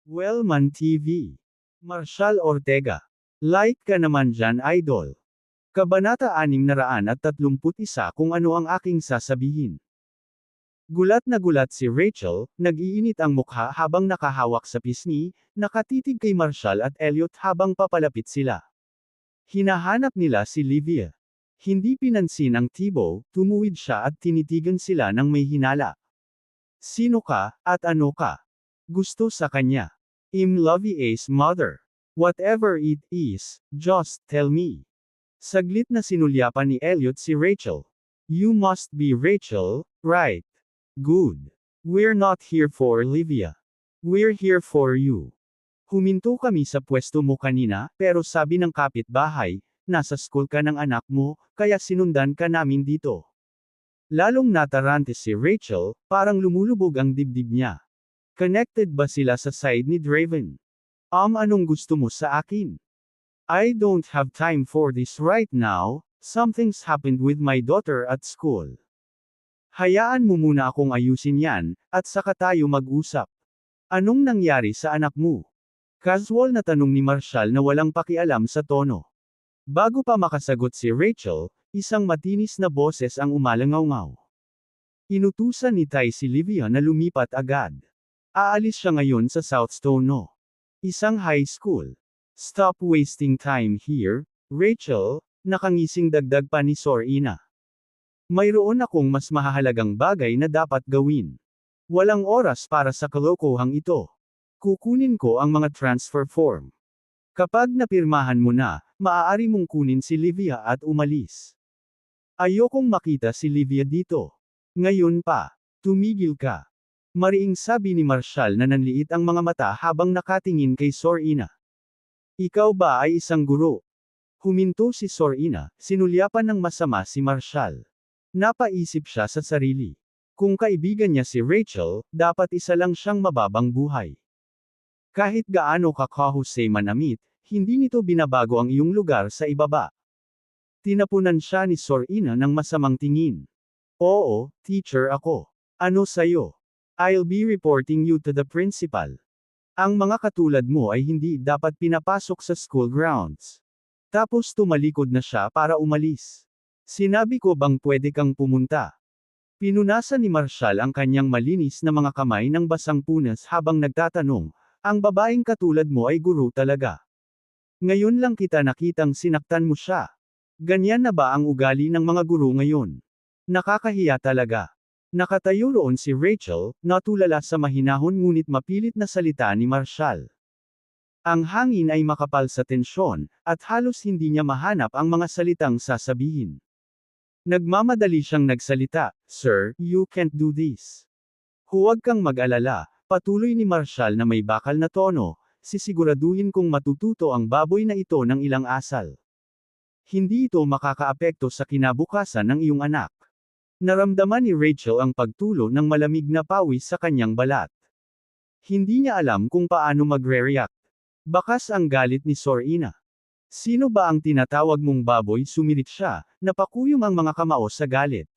Wellman TV. Marshall Ortega. Like ka naman dyan, idol. Kabanata 631 kung ano ang aking sasabihin. Gulat na gulat si Rachel, nag-iinit ang mukha habang nakahawak sa pisngi, nakatitig kay Marshall at Elliot habang papalapit sila. Hinahanap nila si Livia. Hindi pinansin ang Tibo, tumuwid siya at tinitigan sila ng may hinala. Sino ka, at ano ka? Gusto sa kanya. I'm Livie's mother. Whatever it is, just tell me. Saglit na sinulyapan ni Elliot si Rachel. You must be Rachel, right? Good. We're not here for Livia. We're here for you. Huminto kami sa pwesto mo kanina, pero sabi ng kapitbahay, nasa school ka ng anak mo, kaya sinundan ka namin dito. Lalong natarante si Rachel, parang lumulubog ang dibdib niya. Connected ba sila sa side ni Draven? Anong gusto mo sa akin? I don't have time for this right now, something's happened with my daughter at school. Hayaan mo muna akong ayusin yan, at saka tayo mag-usap. Anong nangyari sa anak mo? Casual na tanong ni Marshall na walang pakialam sa tono. Bago pa makasagot si Rachel, isang matinis na boses ang umalangaw-ngaw. Inutusan ni Ty si Livia na lumipat agad. Aalis siya ngayon sa Southstone no. Isang high school. Stop wasting time here, Rachel, nakangising dagdag pa ni Sorina. Mayroon akong mas mahahalagang bagay na dapat gawin. Walang oras para sa kalokohang ito. Kukunin ko ang mga transfer form. Kapag napirmahan mo na, maaari mong kunin si Livia at umalis. Ayokong makita si Livia dito. Ngayon pa, tumigil ka. Mariing sabi ni Marshall na nanliit ang mga mata habang nakatingin kay Sorina. Ikaw ba ay isang guro? Huminto si Sorina, sinulyapan ng masama si Marshall. Napaisip siya sa sarili. Kung kaibigan niya si Rachel, dapat isa lang siyang mababang buhay. Kahit gaano ka kahusay manamit, hindi nito binabago ang iyong lugar sa ibaba. Tinapunan siya ni Sorina ng masamang tingin. Oo, teacher ako. Ano sayo? I'll be reporting you to the principal. Ang mga katulad mo ay hindi dapat pinapasok sa school grounds. Tapos tumalikod na siya para umalis. Sinabi ko bang pwede kang pumunta? Pinunasan ni Marshall ang kanyang malinis na mga kamay ng basang punas habang nagtatanong, ang babaeng katulad mo ay guro talaga. Ngayon lang kita nakitang sinaktan mo siya. Ganyan na ba ang ugali ng mga guro ngayon? Nakakahiya talaga. Nakatayo roon si Rachel, natulala sa mahinahon ngunit mapilit na salita ni Marshall. Ang hangin ay makapal sa tensyon, at halos hindi niya mahanap ang mga salitang sasabihin. Nagmamadali siyang nagsalita, Sir, you can't do this. Huwag kang mag-alala, patuloy ni Marshall na may bakal na tono, sisiguraduhin kong matututo ang baboy na ito ng ilang asal. Hindi ito makakaapekto sa kinabukasan ng iyong anak. Naramdaman ni Rachel ang pagtulo ng malamig na pawis sa kanyang balat. Hindi niya alam kung paano magre-react. Bakas ang galit ni Sorina. Sino ba ang tinatawag mong baboy? Sumirit siya, napakuyom ang mga kamao sa galit.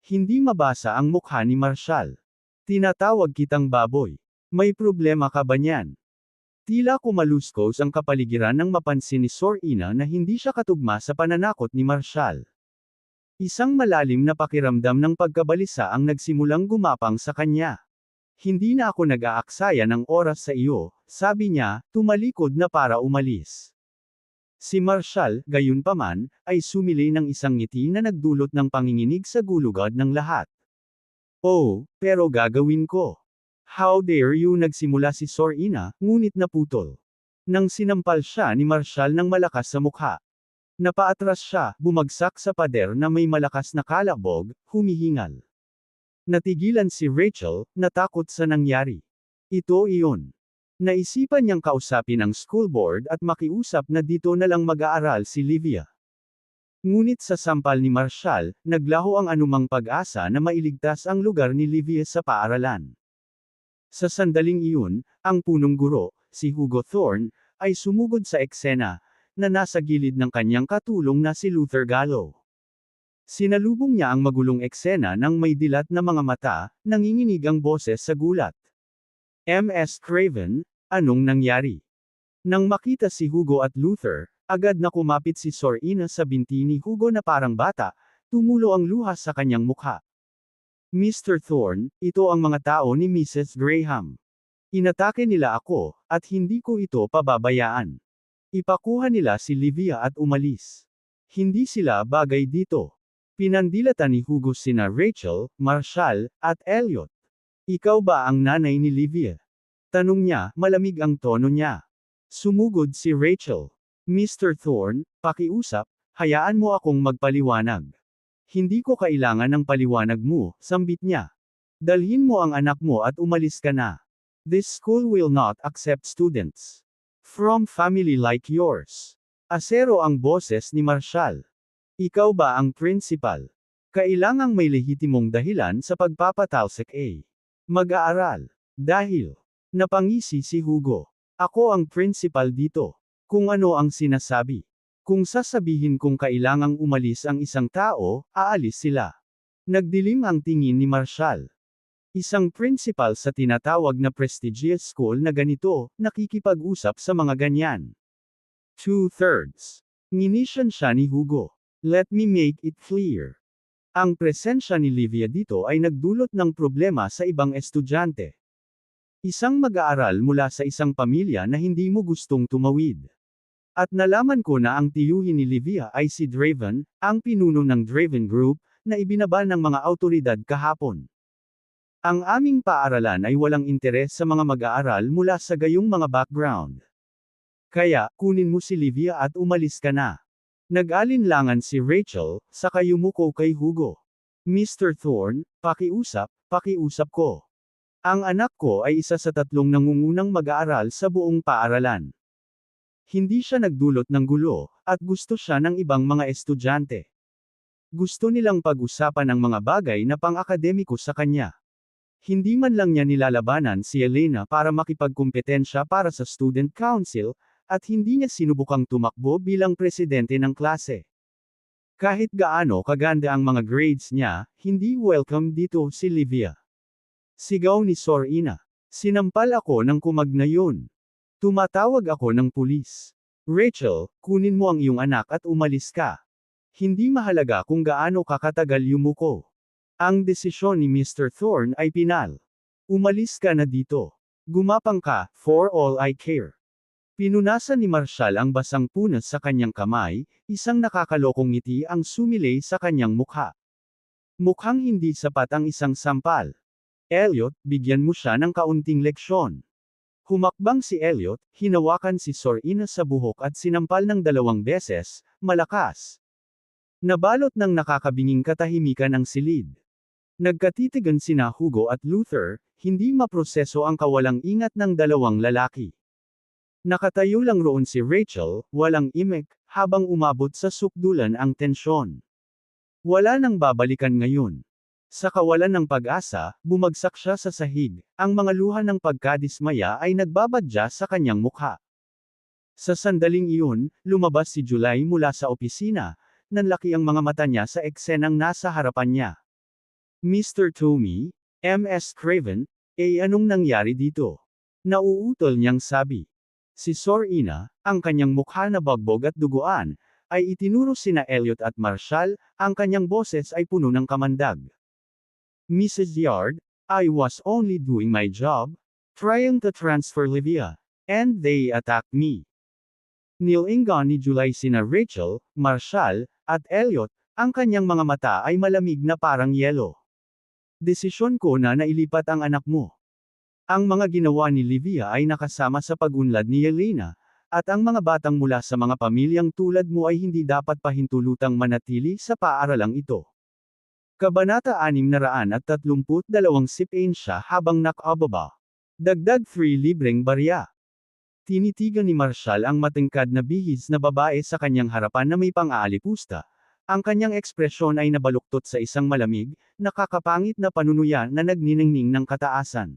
Hindi mabasa ang mukha ni Marshall. Tinatawag kitang baboy. May problema ka ba niyan? Tila kumaluskos ang kapaligiran nang mapansin ni Sorina na hindi siya katugma sa pananakot ni Marshall. Isang malalim na pakiramdam ng pagkabalisa ang nagsimulang gumapang sa kanya. Hindi na ako nag-aaksaya ng oras sa iyo, sabi niya, tumalikod na para umalis. Si Marshall, gayunpaman, ay sumili ng isang ngiti na nagdulot ng panginginig sa gulugod ng lahat. Oh, pero gagawin ko. How dare you? Nagsimula si Sorina, ngunit naputol. Nang sinampal siya ni Marshall ng malakas sa mukha. Napaatras siya, bumagsak sa pader na may malakas na kalabog, humihingal. Natigilan si Rachel, natakot sa nangyari. Ito iyon. Naisipan niyang kausapin ang school board at makiusap na dito na lang mag-aaral si Livia. Ngunit sa sampal ni Marshall, naglaho ang anumang pag-asa na mailigtas ang lugar ni Livia sa paaralan. Sa sandaling iyon, ang punong guro, si Hugo Thorne, ay sumugod sa eksena, na nasa gilid ng kanyang katulong na si Luther Gallo. Sinalubong niya ang magulong eksena ng may dilat na mga mata, nanginginig ang boses sa gulat. Ms. Craven, Anong nangyari? Nang makita si Hugo at Luther, agad na kumapit si Sor Ina sa binti ni Hugo na parang bata, tumulo ang luha sa kanyang mukha. Mr. Thorne, ito ang mga tao ni Mrs. Graham. Inatake nila ako, at hindi ko ito pababayaan. Ipakuha nila si Livia at umalis. Hindi sila bagay dito. Pinandilatan ni Hugo sina Rachel, Marshall, at Elliot. Ikaw ba ang nanay ni Livia? Tanong niya, malamig ang tono niya. Sumugod si Rachel. Mr. Thorne, pakiusap, hayaan mo akong magpaliwanag. Hindi ko kailangan ng paliwanag mo, sambit niya. Dalhin mo ang anak mo at umalis ka na. This school will not accept students from family like yours. Asero ang boses ni Marshall. Ikaw ba ang principal? Kailangang may lehitimong dahilan sa pagpapatalsik mag-aaral. Dahil, napangisi si Hugo. Ako ang principal dito. Kung ano ang sinasabi. Kung sasabihin kong kailangang umalis ang isang tao, aalis sila. Nagdilim ang tingin ni Marshall. Isang principal sa tinatawag na prestigious school na ganito, nakikipag-usap sa mga ganyan. 2/3. Nginisyan siya ni Hugo. Let me make it clear. Ang presensya ni Livia dito ay nagdulot ng problema sa ibang estudyante. Isang mag-aaral mula sa isang pamilya na hindi mo gustong tumawid. At nalaman ko na ang tiyuhin ni Livia ay si Draven, ang pinuno ng Draven Group, na ibinaba ng mga awtoridad kahapon. Ang aming paaralan ay walang interes sa mga mag-aaral mula sa gayong mga background. Kaya, kunin mo si Livia at umalis ka na. Nag-alinlangan si Rachel, saka yumuko kay Hugo. Mr. Thorne, pakiusap ko. Ang anak ko ay isa sa 3 nangungunang mag-aaral sa buong paaralan. Hindi siya nagdulot ng gulo, at gusto siya ng ibang mga estudyante. Gusto nilang pag-usapan ang mga bagay na pang-akademiko sa kanya. Hindi man lang niya nilalabanan si Elena para makipagkumpetensya para sa student council, at hindi niya sinubukang tumakbo bilang presidente ng klase. Kahit gaano kaganda ang mga grades niya, hindi welcome dito si Livia. Sigaw ni Sor Ina. Sinampal ako ng kumagnayon. Tumatawag ako ng pulis. Rachel, kunin mo ang iyong anak at umalis ka. Hindi mahalaga kung gaano kakatagal yumuko. Ang desisyon ni Mr. Thorne ay pinal. Umalis ka na dito. Gumapang ka, for all I care. Pinunasan ni Marshall ang basang punas sa kanyang kamay, isang nakakalokong ngiti ang sumilay sa kanyang mukha. Mukhang hindi sapat ang isang sampal. Elliot, bigyan mo siya ng kaunting leksyon. Humakbang si Elliot, hinawakan si Sor Ina sa buhok at sinampal ng 2 beses, malakas. Nabalot ng nakakabinging katahimikan ang silid. Nagkatitigan sina Hugo at Luther, hindi maproseso ang kawalang ingat ng 2 lalaki. Nakatayo lang roon si Rachel, walang imik, habang umabot sa sukdulan ang tensyon. Wala nang babalikan ngayon. Sa kawalan ng pag-asa, bumagsak siya sa sahig, ang mga luha ng pagkadismaya ay nagbabadya sa kanyang mukha. Sa sandaling iyon, lumabas si July mula sa opisina, nanlaki ang mga mata niya sa eksenang nasa harapan niya. Mr. Tommy, Ms. Craven, anong nangyari dito? Nauutol niyang sabi. Si Sor Ina, ang kanyang mukha na bagbog at duguan, ay itinuro sina Elliot at Marshall, ang kanyang boses ay puno ng kamandag. Mrs. Yard, I was only doing my job, trying to transfer Livia, and they attacked me. Nilingan ni July sina Rachel, Marshall, at Elliot, ang kanyang mga mata ay malamig na parang yelo. Desisyon ko na nailipat ang anak mo. Ang mga ginawa ni Livia ay nakasama sa pag-unlad ni Elena, at ang mga batang mula sa mga pamilyang tulad mo ay hindi dapat pahintulutang manatili sa paaralang ito. Kabanata 632 sipain siya habang nakababa. Dagdag 3 libreng barya. Tinitigan ni Marshall ang matingkad na bihis na babae sa kanyang harapan na may pang-aalipusta. Ang kanyang ekspresyon ay nabaluktot sa isang malamig, nakakapangit na panunuya na nagniningning ng kataasan.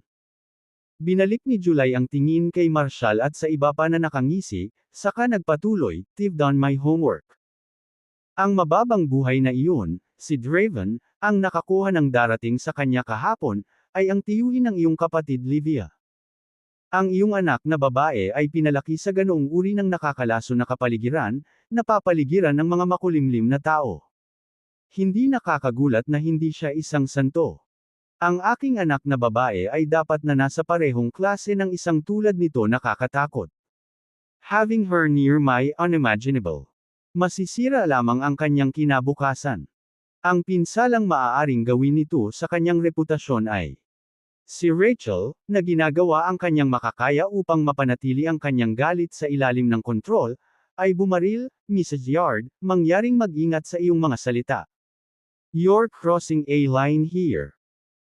Binalik ni July ang tingin kay Marshall at sa iba pa na nakangisi, saka nagpatuloy, "I've done my homework." Ang mababang buhay na iyon, si Draven, ang nakakuha ng darating sa kanya kahapon, ay ang tiyuhin ng iyong kapatid Livia. Ang iyong anak na babae ay pinalaki sa ganoong uri ng nakakalaso na kapaligiran, napapaligiran ng mga makulimlim na tao. Hindi nakakagulat na hindi siya isang santo. Ang aking anak na babae ay dapat na nasa parehong klase ng isang tulad nito nakakatakot. Having her near my unimaginable. Masisira lamang ang kanyang kinabukasan. Ang pinsalang maaaring gawin nito sa kanyang reputasyon ay si Rachel, na ginagawa ang kanyang makakaya upang mapanatili ang kanyang galit sa ilalim ng kontrol, ay bumaril, Mrs. Yard, mangyaring mag-ingat sa iyong mga salita. You're crossing a line here.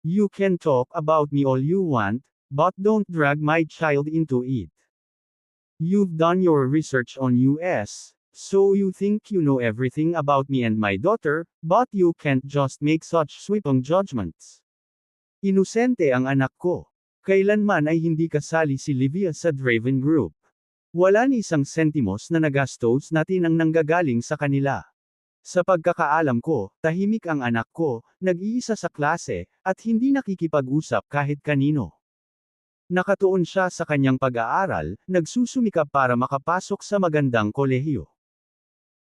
You can talk about me all you want, but don't drag my child into it. You've done your research on US, so you think you know everything about me and my daughter, but you can't just make such sweeping judgments. Inosente ang anak ko. Kailanman ay hindi kasali si Livia sa Draven Group. Wala ni isang sentimos na nagastos natin ang nanggagaling sa kanila. Sa pagkakaalam ko, tahimik ang anak ko, nag-iisa sa klase, at hindi nakikipag-usap kahit kanino. Nakatuon siya sa kanyang pag-aaral, nagsusumikap para makapasok sa magandang kolehiyo.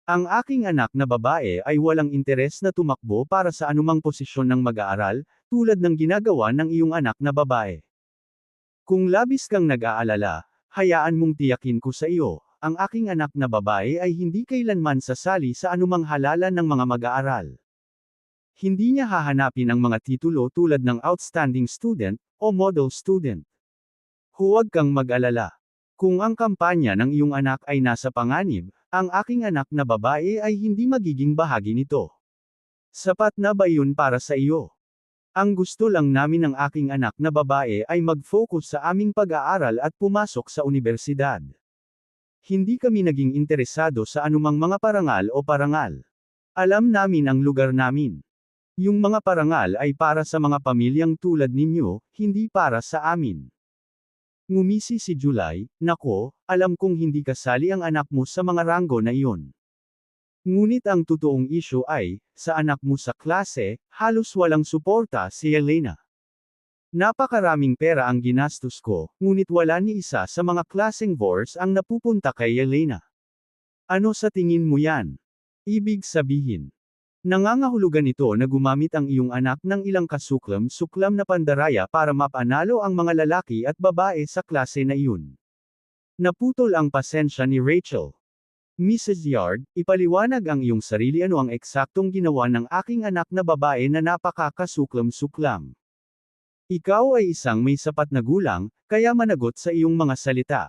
Ang aking anak na babae ay walang interes na tumakbo para sa anumang posisyon ng mag-aaral, tulad ng ginagawa ng iyong anak na babae. Kung labis kang nag-aalala, hayaan mong tiyakin ko sa iyo, ang aking anak na babae ay hindi kailanman sasali sa anumang halalan ng mga mag-aaral. Hindi niya hahanapin ang mga titulo tulad ng outstanding student, o model student. Huwag kang mag-alala. Kung ang kampanya ng iyong anak ay nasa panganib, ang aking anak na babae ay hindi magiging bahagi nito. Sapat na ba yun para sa iyo? Ang gusto lang namin ng aking anak na babae ay mag-focus sa aming pag-aaral at pumasok sa unibersidad. Hindi kami naging interesado sa anumang mga parangal o parangal. Alam namin ang lugar namin. Yung mga parangal ay para sa mga pamilyang tulad ninyo, hindi para sa amin. Ngumisi si July, nako, alam kong hindi kasali ang anak mo sa mga ranggo na iyon. Ngunit ang totoong isyu ay, sa anak mo sa klase, halos walang suporta si Elena. Napakaraming pera ang ginastos ko, ngunit wala ni isa sa mga klaseng wars ang napupunta kay Elena. Ano sa tingin mo yan? Ibig sabihin, nangangahulugan ito na gumamit ang iyong anak ng ilang kasuklam-suklam na pandaraya para mapanalo ang mga lalaki at babae sa klase na iyon. Naputol ang pasensya ni Rachel. Mrs. Yard, ipaliwanag ang iyong sarili ano ang eksaktong ginawa ng aking anak na babae na napakakasuklam-suklam. Ikaw ay isang may sapat na gulang, kaya managot sa iyong mga salita.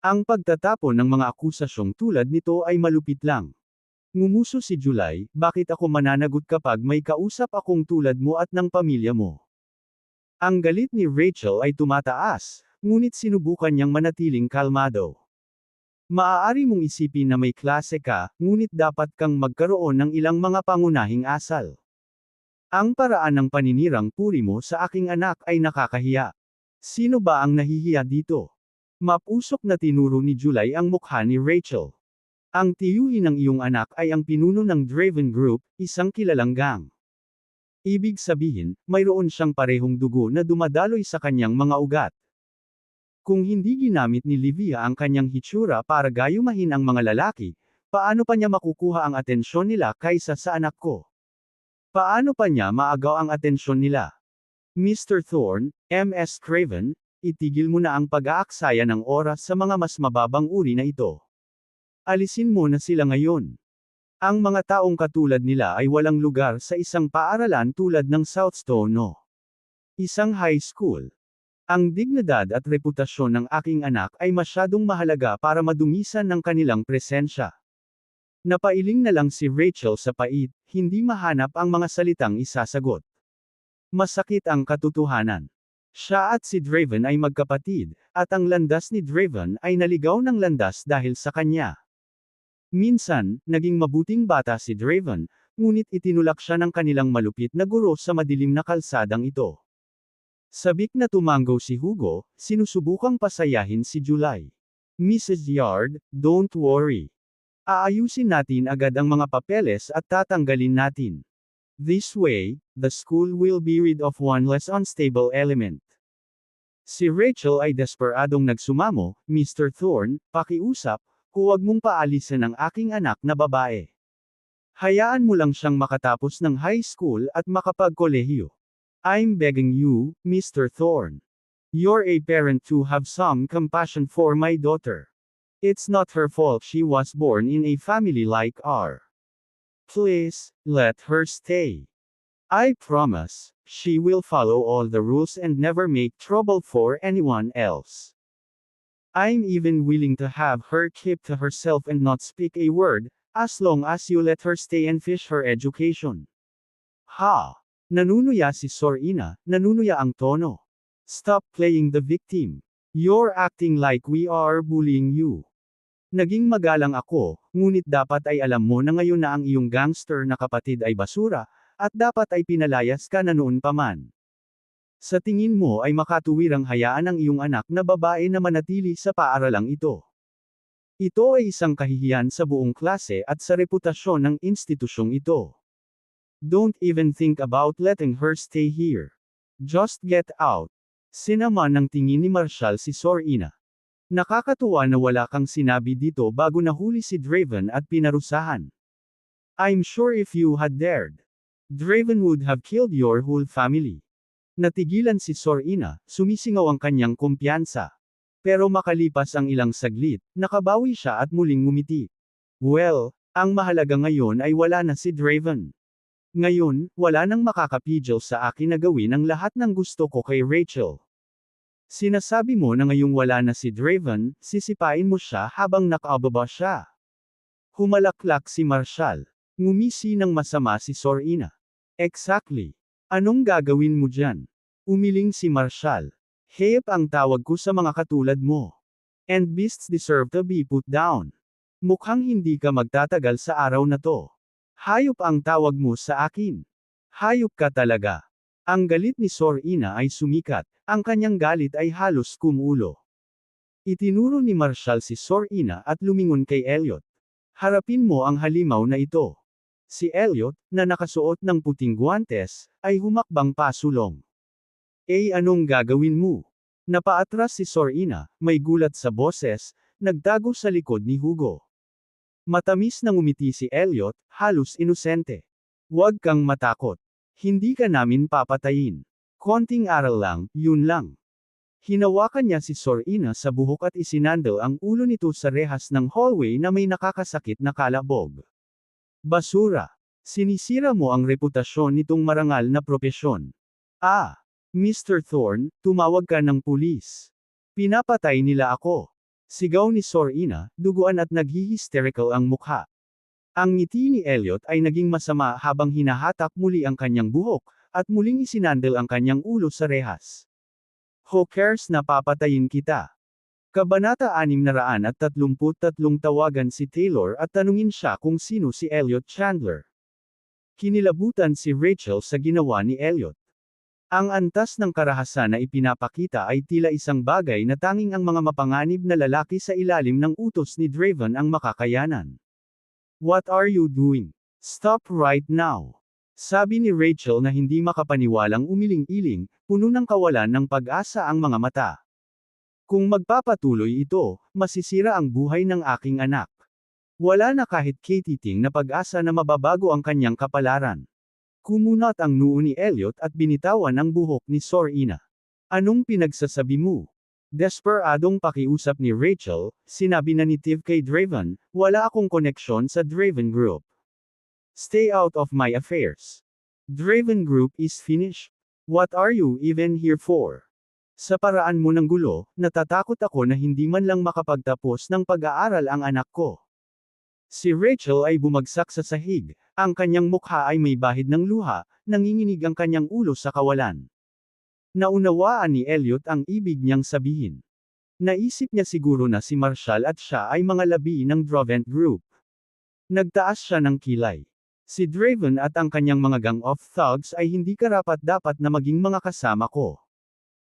Ang pagtatapon ng mga akusasyong tulad nito ay malupit lang. Ngumuso si July, bakit ako mananagot kapag may kausap akong tulad mo at ng pamilya mo? Ang galit ni Rachel ay tumataas, ngunit sinubukan niyang manatiling kalmado. Maaari mong isipin na may klase ka, ngunit dapat kang magkaroon ng ilang mga pangunahing asal. Ang paraan ng paninirang puri mo sa aking anak ay nakakahiya. Sino ba ang nahihiya dito? Mapusok na tinuro ni July ang mukha ni Rachel. Ang tiyuhin ng iyong anak ay ang pinuno ng Draven Group, isang kilalang gang. Ibig sabihin, mayroon siyang parehong dugo na dumadaloy sa kanyang mga ugat. Kung hindi ginamit ni Livia ang kanyang hitsura para gayumahin ang mga lalaki, paano pa niya makukuha ang atensyon nila kaysa sa anak ko? Paano pa niya maagaw ang atensyon nila? Mr. Thorne, Ms. Craven, itigil mo na ang pag-aaksaya ng oras sa mga mas mababang uri na ito. Alisin mo na sila ngayon. Ang mga taong katulad nila ay walang lugar sa isang paaralan tulad ng Southstone no. Isang high school. Ang dignidad at reputasyon ng aking anak ay masyadong mahalaga para madumisan ng kanilang presensya. Napailing na lang si Rachel sa pait, hindi mahanap ang mga salitang isasagot. Masakit ang katotohanan. Siya at si Draven ay magkapatid, at ang landas ni Draven ay naligaw ng landas dahil sa kanya. Minsan, naging mabuting bata si Draven, ngunit itinulak siya ng kanilang malupit na guro sa madilim na kalsadang ito. Sabik na tumanggo si Hugo, sinusubukang pasayahin si July. Mrs. Yard, don't worry. Aayusin natin agad ang mga papeles at tatanggalin natin. This way, the school will be rid of one less unstable element. Si Rachel ay desperadong nagsumamo, Mr. Thorne, pakiusap, huwag mong paalisin ang aking anak na babae. Hayaan mo lang siyang makatapos ng high school at makapagkolehiyo. I'm begging you, Mr. Thorne. You're a parent to have some compassion for my daughter. It's not her fault she was born in a family like ours. Please, let her stay. I promise, she will follow all the rules and never make trouble for anyone else. I'm even willing to have her keep to herself and not speak a word, as long as you let her stay and finish her education. Ha! Nanunuya si Sorina, nanunuya ang tono. Stop playing the victim. You're acting like we are bullying you. Naging magalang ako, ngunit dapat ay alam mo na ngayon na ang iyong gangster na kapatid ay basura, at dapat ay pinalayas ka na noon pa man. Sa tingin mo ay makatuwirang hayaan ang iyong anak na babae na manatili sa paaralang ito. Ito ay isang kahihiyan sa buong klase at sa reputasyon ng institusyong ito. Don't even think about letting her stay here. Just get out. Sinama ng tingin ni Marshall si Sorina. Nakakatuwa na wala kang sinabi dito bago nahuli si Draven at pinarusahan. I'm sure if you had dared, Draven would have killed your whole family. Natigilan si Sorina, sumisingaw ang kanyang kumpiyansa. Pero makalipas ang ilang saglit, nakabawi siya at muling ngumiti. Well, ang mahalaga ngayon ay wala na si Draven. Ngayon, wala nang makakapigil sa akin na gawin ang lahat ng gusto ko kay Rachel. Sinasabi mo na ngayong wala na si Draven, sisipain mo siya habang nakababa siya. Humalaklak si Marshall. Ngumisi ng masama si Sorina. Exactly. Anong gagawin mo dyan? Umiling si Marshall. Hayop ang tawag ko sa mga katulad mo. And beasts deserve to be put down. Mukhang hindi ka magtatagal sa araw na to. Hayop ang tawag mo sa akin. Hayop ka talaga. Ang galit ni Sorina ay sumikat, ang kanyang galit ay halos kumulo. Itinuro ni Marshall si Sorina at lumingon kay Elliot. Harapin mo ang halimaw na ito. Si Elliot, na nakasuot ng puting guwantes, ay humakbang pasulong. Anong gagawin mo? Napaatras si Sorina, may gulat sa boses, nagtago sa likod ni Hugo. Matamis na ngumiti si Elliot, halos inosente. Huwag kang matakot. Hindi ka namin papatayin. Konting aral lang, yun lang. Hinawakan niya si Sorina sa buhok at isinandal ang ulo nito sa rehas ng hallway na may nakakasakit na kalabog. Basura. Sinisira mo ang reputasyon nitong marangal na propesyon. Mr. Thorne, tumawag ka ng pulis. Pinapatay nila ako. Sigaw ni Sorina, duguan at naghi-hysterical ang mukha. Ang ngiti ni Elliot ay naging masama habang hinahatak muli ang kanyang buhok, at muling isinandal ang kanyang ulo sa rehas. Who cares na papatayin kita? Kabanata 633 tawagan si Taylor at tanungin siya kung sino si Elliot Chandler. Kinilabutan si Rachel sa ginawa ni Elliot. Ang antas ng karahasan na ipinapakita ay tila isang bagay na tanging ang mga mapanganib na lalaki sa ilalim ng utos ni Draven ang makakayanan. What are you doing? Stop right now. Sabi ni Rachel na hindi makapaniwalang umiling-iling, puno ng kawalan ng pag-asa ang mga mata. Kung magpapatuloy ito, masisira ang buhay ng aking anak. Wala na kahit katiting na pag-asa na mababago ang kanyang kapalaran. Kumunat ang noo ni Elliot at binitawan ang buhok ni Sorina. Anong pinagsasabi mo? Desperadong pakiusap ni Rachel, sinabi na ni Tiv kay Draven, wala akong koneksyon sa Draven Group. Stay out of my affairs. Draven Group is finished. What are you even here for? Sa paraan mo ng gulo, natatakot ako na hindi man lang makapagtapos ng pag-aaral ang anak ko. Si Rachel ay bumagsak sa sahig, ang kanyang mukha ay may bahid ng luha, nanginginig ang kanyang ulo sa kawalan. Naunawaan ni Elliot ang ibig niyang sabihin. Naisip niya siguro na si Marshall at siya ay mga labi ng Drovent Group. Nagtaas siya ng kilay. Si Draven at ang kanyang mga gang of thugs ay hindi karapat-dapat na maging mga kasama ko.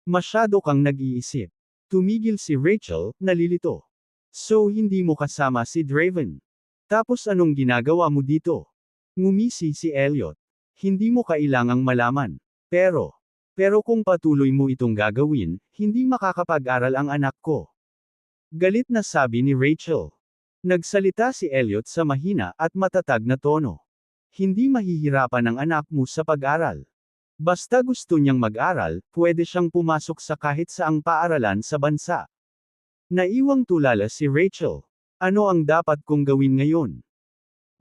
Masyado kang nag-iisip. Tumigil si Rachel, nalilito. So hindi mo kasama si Draven. Tapos anong ginagawa mo dito? Ngumisi si Elliot. Hindi mo kailangang malaman. Pero, Pero kung patuloy mo itong gagawin, hindi makakapag-aral ang anak ko. Galit na sabi ni Rachel. Nagsalita si Elliot sa mahina at matatag na tono. Hindi mahihirapan ang anak mo sa pag-aral. Basta gusto niyang mag-aral, pwede siyang pumasok sa kahit saang paaralan sa bansa. Naiwang tulala si Rachel. Ano ang dapat kong gawin ngayon?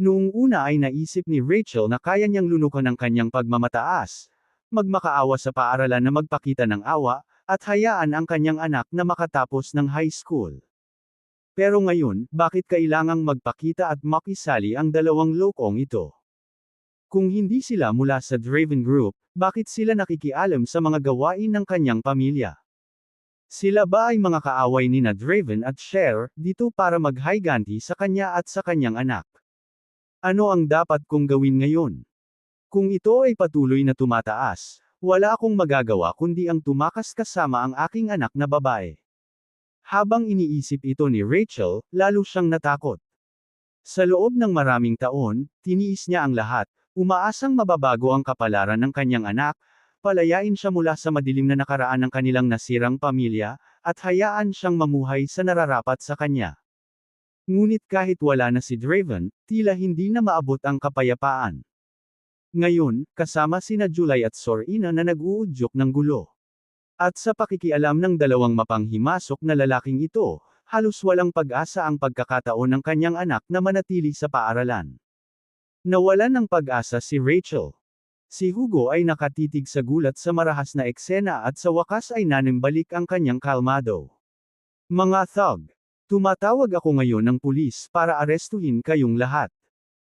Noong una ay naisip ni Rachel na kaya niyang lunukan ang kanyang pagmamataas, magmakaawa sa paaralan na magpakita ng awa, at hayaan ang kanyang anak na makatapos ng high school. Pero ngayon, bakit kailangang magpakita at makisali ang dalawang lokong ito? Kung hindi sila mula sa Draven Group, bakit sila nakikialam sa mga gawain ng kanyang pamilya? Sila ba ay mga kaaway ni Draven at Cher, dito para maghiganti sa kanya at sa kanyang anak? Ano ang dapat kong gawin ngayon? Kung ito ay patuloy na tumataas, wala akong magagawa kundi ang tumakas kasama ang aking anak na babae. Habang iniisip ito ni Rachel, lalo siyang natakot. Sa loob ng maraming taon, tiniis niya ang lahat, umaasang mababago ang kapalaran ng kanyang anak, palayain siya mula sa madilim na nakaraan ng kanilang nasirang pamilya, at hayaan siyang mamuhay sa nararapat sa kanya. Ngunit kahit wala na si Draven, tila hindi na maabot ang kapayapaan. Ngayon, kasama sina July at Sorina na nag-uudyok ng gulo. At sa pakikialam ng dalawang mapanghimasok na lalaking ito, halos walang pag-asa ang pagkakataon ng kanyang anak na manatili sa paaralan. Nawalan ng pag-asa si Rachel. Si Hugo ay nakatitig sa gulat sa marahas na eksena at sa wakas ay nanimbalik ang kanyang kalmado. Mga thug, tumatawag ako ngayon ng pulis para arestuhin kayong lahat.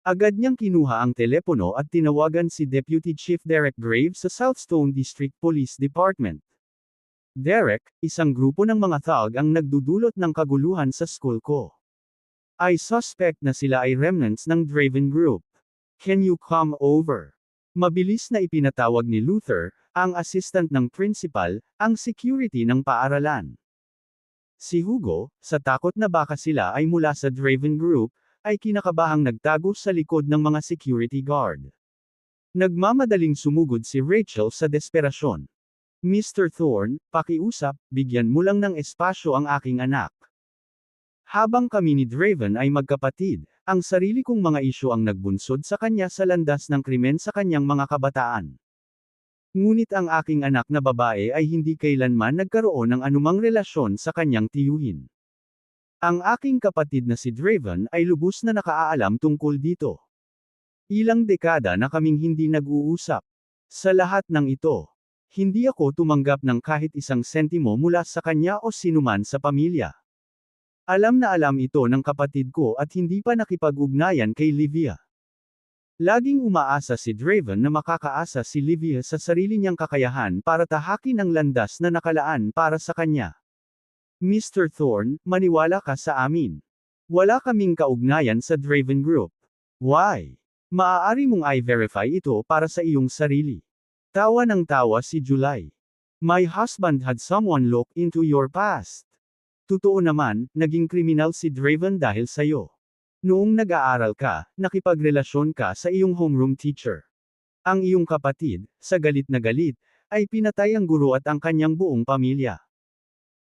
Agad niyang kinuha ang telepono at tinawagan si Deputy Chief Derek Graves sa Southstone District Police Department. Derek, isang grupo ng mga thug ang nagdudulot ng kaguluhan sa school ko. I suspect na sila ay remnants ng Draven Group. Can you come over? Mabilis na ipinatawag ni Luther, ang assistant ng principal, ang security ng paaralan. Si Hugo, sa takot na baka sila ay mula sa Draven Group, ay kinakabahang nagtago sa likod ng mga security guard. Nagmamadaling sumugod si Rachel sa desperasyon. Mr. Thorne, pakiusap, bigyan mo lang ng espasyo ang aking anak. Habang kami ni Draven ay magkapatid, ang sarili kong mga isyu ang nagbunsod sa kanya sa landas ng krimen sa kanyang mga kabataan. Ngunit ang aking anak na babae ay hindi kailanman nagkaroon ng anumang relasyon sa kanyang tiyuhin. Ang aking kapatid na si Draven ay lubos na nakaalam tungkol dito. Ilang dekada na kaming hindi nag-uusap. Sa lahat ng ito, hindi ako tumanggap ng kahit isang sentimo mula sa kanya o sinuman sa pamilya. Alam na alam ito ng kapatid ko at hindi pa nakipag-ugnayan kay Livia. Laging umaasa si Draven na makakaasa si Livia sa sarili niyang kakayahan para tahakin ang landas na nakalaan para sa kanya. Mr. Thorne, maniwala ka sa amin. Wala kaming kaugnayan sa Draven Group. Why? Maaari mong i-verify ito para sa iyong sarili. Tawa ng tawa si July. My husband had someone look into your past. Totoo naman, naging kriminal si Draven dahil sa'yo. Noong nag-aaral ka, nakipagrelasyon ka sa iyong homeroom teacher. Ang iyong kapatid, sa galit na galit, ay pinatay ang guro at ang kanyang buong pamilya.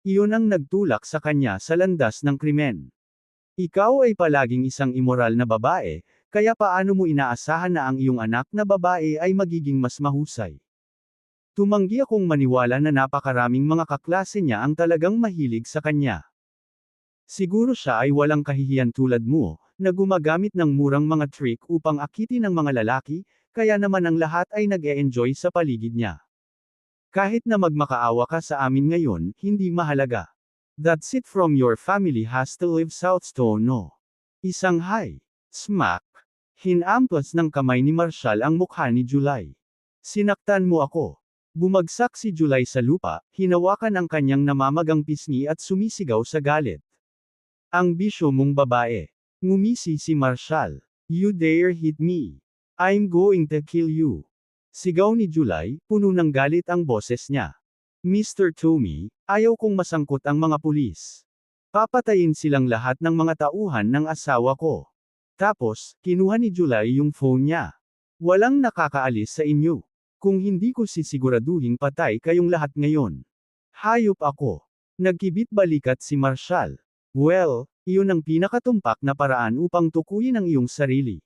Iyon ang nagtulak sa kanya sa landas ng krimen. Ikaw ay palaging isang immoral na babae, kaya paano mo inaasahan na ang iyong anak na babae ay magiging mas mahusay? Tumanggi akong maniwala na napakaraming mga kaklase niya ang talagang mahilig sa kanya. Siguro siya ay walang kahihiyan tulad mo, na gumagamit ng murang mga trick upang akitin ng mga lalaki, kaya naman ang lahat ay nag-e-enjoy sa paligid niya. Kahit na magmakaawa ka sa amin ngayon, hindi mahalaga. That's it from your family has to leave Southstone no. Isang high. Smack. Hinampas ng kamay ni Marshall ang mukha ni July. Sinaktan mo ako. Bumagsak si July sa lupa, hinawakan ang kanyang namamagang pisngi at sumisigaw sa galit. Ang bisyo mong babae. Ngumisi si Marshall. You dare hit me. I'm going to kill you. Sigaw ni July, puno ng galit ang boses niya. Mr. Tommy, ayaw kong masangkot ang mga pulis. Papatayin silang lahat ng mga tauhan ng asawa ko. Tapos, kinuha ni July yung phone niya. Walang nakakaalis sa inyo. Kung hindi ko sisiguraduhing patay kayong lahat ngayon. Hayop ako. Nagkibit balikat si Marshall. Well, iyon ang pinakatumpak na paraan upang tukuyin ang iyong sarili.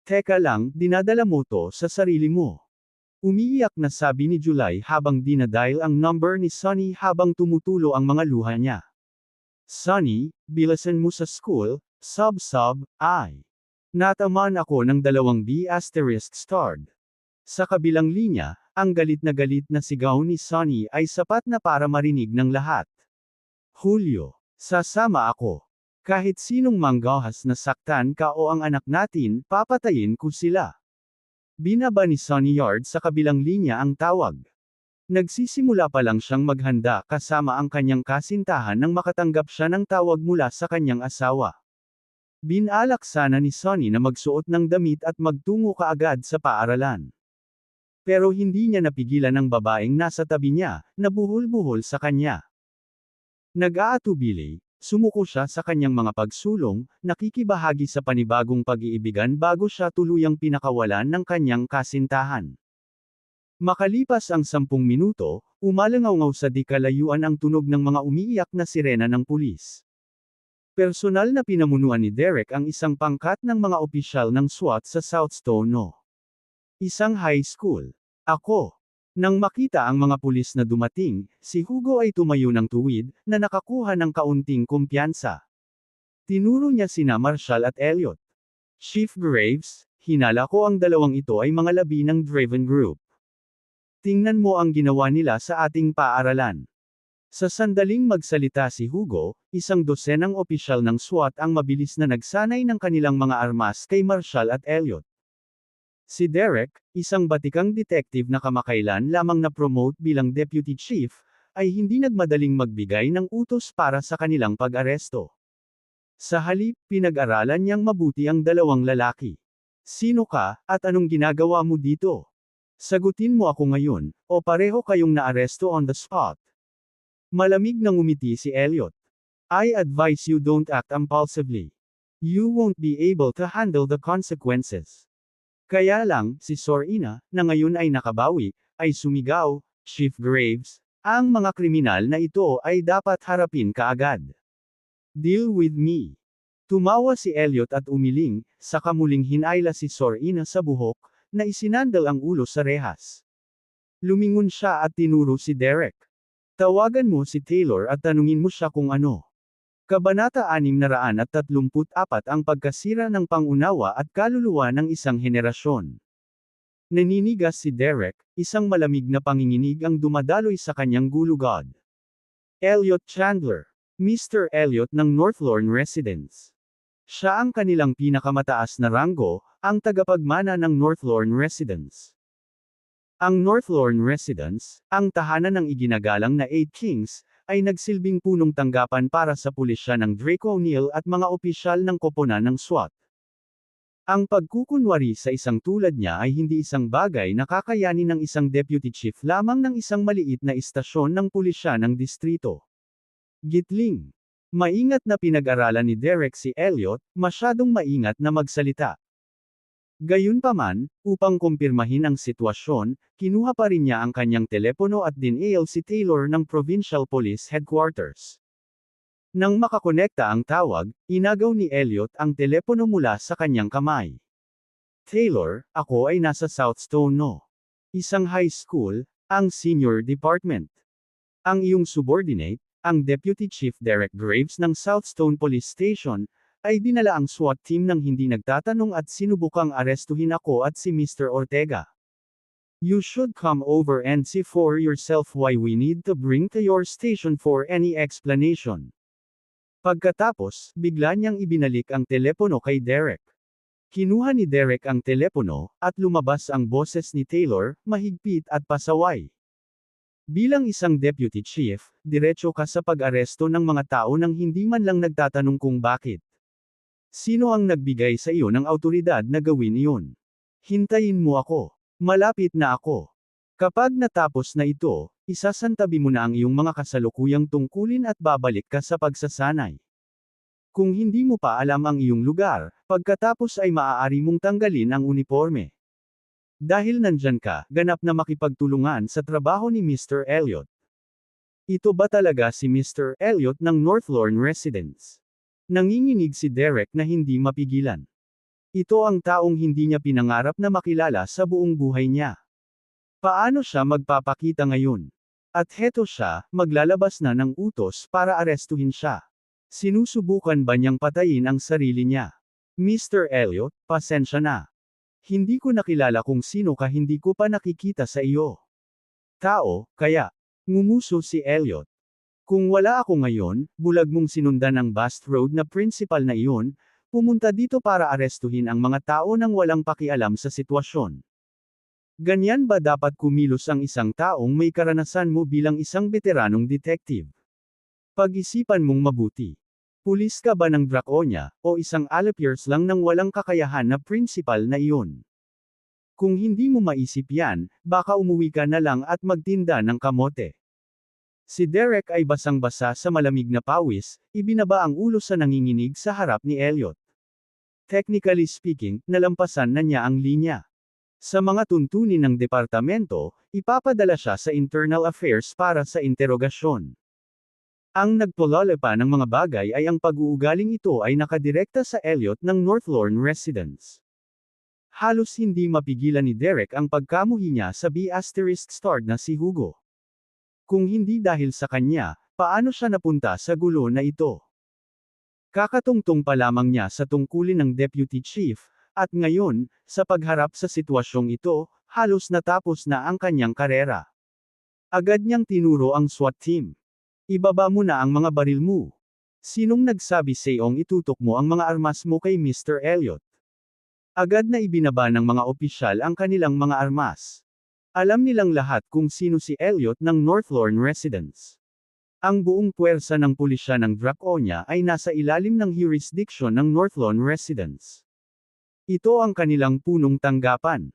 Teka lang, dinadala mo to sa sarili mo. Umiiyak na sabi ni July habang dinadial ang number ni Sunny habang tumutulo ang mga luha niya. Sunny, bilasan mo sa school, sob-sob, ay. Natamaan ako ng 2 B****. Sa kabilang linya, ang galit na sigaw ni Sunny ay sapat na para marinig ng lahat. Julio, sasama ako. Kahit sinong manggahas na saktan ka o ang anak natin, papatayin ko sila. Binaba ni Sunny Yard sa kabilang linya ang tawag. Nagsisimula pa lang siyang maghanda kasama ang kanyang kasintahan nang makatanggap siya ng tawag mula sa kanyang asawa. Binalak sana ni Sunny na magsuot ng damit at magtungo kaagad sa paaralan. Pero hindi niya napigilan ang babaeng nasa tabi niya, na buhol-buhol sa kanya. Nag-aatubili, sumuko siya sa kanyang mga pagsulong, nakikibahagi sa panibagong pag-iibigan bago siya tuluyang pinakawalan ng kanyang kasintahan. Makalipas ang 10 minuto, umalangaw-ngaw sa di kalayuan ang tunog ng mga umiiyak na sirena ng pulis. Personal na pinamunuan ni Derek ang isang pangkat ng mga opisyal ng SWAT sa Southstone No. Isang high school. Ako. Nang makita ang mga pulis na dumating, si Hugo ay tumayo ng tuwid, na nakakuha ng kaunting kumpiyansa. Tinuro niya sina Marshall at Elliot. Chief Graves, hinala ko ang dalawang ito ay mga labi ng Draven Group. Tingnan mo ang ginawa nila sa ating paaralan. Sa sandaling magsalita si Hugo, 100 opisyal ng SWAT ang mabilis na nagsanay ng kanilang mga armas kay Marshall at Elliot. Si Derek, isang batikang detective na kamakailan lamang na-promote bilang deputy chief, ay hindi nagmadaling magbigay ng utos para sa kanilang pag-aresto. Sa halip, pinag-aralan niyang mabuti ang dalawang lalaki. Sino ka, at anong ginagawa mo dito? Sagutin mo ako ngayon, o pareho kayong naaresto on the spot. Malamig na ngumiti si Elliot. I advise you don't act impulsively. You won't be able to handle the consequences. Kaya lang, si Sorina, na ngayon ay nakabawi, ay sumigaw, Chief Graves, ang mga kriminal na ito ay dapat harapin kaagad. Deal with me. Tumawa si Elliot at umiling, saka muling hinayla si Sorina sa buhok, na isinandal ang ulo sa rehas. Lumingon siya at tinuro si Derek. Tawagan mo si Taylor at tanungin mo siya kung ano. Kabanata 634 ang pagkasira ng pangunawa at kaluluwa ng isang henerasyon. Naninigas si Derek, isang malamig na panginginig ang dumadaloy sa kanyang gulugod. Elliot Chandler. Mr. Elliot ng North Lorne Residence. Siya ang kanilang pinakamataas na ranggo, ang tagapagmana ng North Lorne Residence. Ang North Lorne Residence, ang tahanan ng iginagalang na 8 Kings, ay nagsilbing punong tanggapan para sa pulisya ng Draco O'Neill at mga opisyal ng koponan ng SWAT. Ang pagkukunwari sa isang tulad niya ay hindi isang bagay na kakayanin ng isang deputy chief lamang ng isang maliit na istasyon ng pulisya ng distrito. Gitling. Maingat na pinag-aralan ni Derek si Elliot, masyadong maingat na magsalita. Gayunpaman, upang kumpirmahin ang sitwasyon, kinuha pa rin niya ang kanyang telepono at dinale si Taylor ng Provincial Police Headquarters. Nang makakonekta ang tawag, inagaw ni Elliot ang telepono mula sa kanyang kamay. Taylor, ako ay nasa Southstone No. Isang high school, ang senior department. Ang iyong subordinate, ang Deputy Chief Derek Graves ng Southstone Police Station, ay dinala ang SWAT team nang hindi nagtatanong at sinubukang arestuhin ako at si Mr. Ortega. You should come over and see for yourself why we need to bring to your station for any explanation. Pagkatapos, bigla niyang ibinalik ang telepono kay Derek. Kinuha ni Derek ang telepono, at lumabas ang boses ni Taylor, mahigpit at pasaway. Bilang isang deputy chief, diretso ka sa pag-aresto ng mga tao nang hindi man lang nagtatanong kung bakit. Sino ang nagbigay sa iyo ng awtoridad na gawin iyon? Hintayin mo ako. Malapit na ako. Kapag natapos na ito, isasantabi mo na ang iyong mga kasalukuyang tungkulin at babalik ka sa pagsasanay. Kung hindi mo pa alam ang iyong lugar, pagkatapos ay maaari mong tanggalin ang uniforme. Dahil nandyan ka, ganap na makipagtulungan sa trabaho ni Mr. Elliot. Ito ba talaga si Mr. Elliot ng North Lorne Residence? Nanginginig si Derek na hindi mapigilan. Ito ang taong hindi niya pinangarap na makilala sa buong buhay niya. Paano siya magpapakita ngayon? At heto siya, maglalabas na ng utos para arestuhin siya. Sinusubukan ba niyang patayin ang sarili niya? Mr. Elliot, pasensya na. Hindi ko nakilala kung sino ka, hindi ko pa nakikita sa iyo. Tao, kaya. Ngumuso si Elliot. Kung wala ako ngayon, bulag mong sinundan ang Bast Road na principal na iyon, pumunta dito para arestuhin ang mga tao nang walang pakialam sa sitwasyon. Ganyan ba dapat kumilos ang isang taong may karanasan mo bilang isang veteranong detective? Pag-isipan mong mabuti. Pulis ka ba ng Draconia, o isang Alapiers lang ng walang kakayahan na principal na iyon? Kung hindi mo maisip yan, baka umuwi ka na lang at magtinda ng kamote. Si Derek ay basang-basa sa malamig na pawis, ibinaba ang ulo sa nanginginig sa harap ni Elliot. Technically speaking, nalampasan na niya ang linya. Sa mga tuntunin ng departamento, ipapadala siya sa Internal Affairs para sa interogasyon. Ang nagpulala pa ng mga bagay ay ang pag-uugaling ito ay nakadirekta sa Elliot ng North Lorne Residence. Halos hindi mapigilan ni Derek ang pagkamuhi niya sa B***** na si Hugo. Kung hindi dahil sa kanya, paano siya napunta sa gulo na ito? Kakatungtong pa lamang niya sa tungkulin ng deputy chief, at ngayon, sa pagharap sa sitwasyong ito, halos natapos na ang kanyang karera. Agad niyang tinuro ang SWAT team. Ibaba mo na ang mga baril mo. Sinong nagsabi sa'yong itutok mo ang mga armas mo kay Mr. Elliot? Agad na ibinaba ng mga opisyal ang kanilang mga armas. Alam nilang lahat kung sino si Elliot ng North Lorne Residence. Ang buong puwersa ng pulisya ng Draconia ay nasa ilalim ng jurisdiction ng North Lorne Residence. Ito ang kanilang punong tanggapan.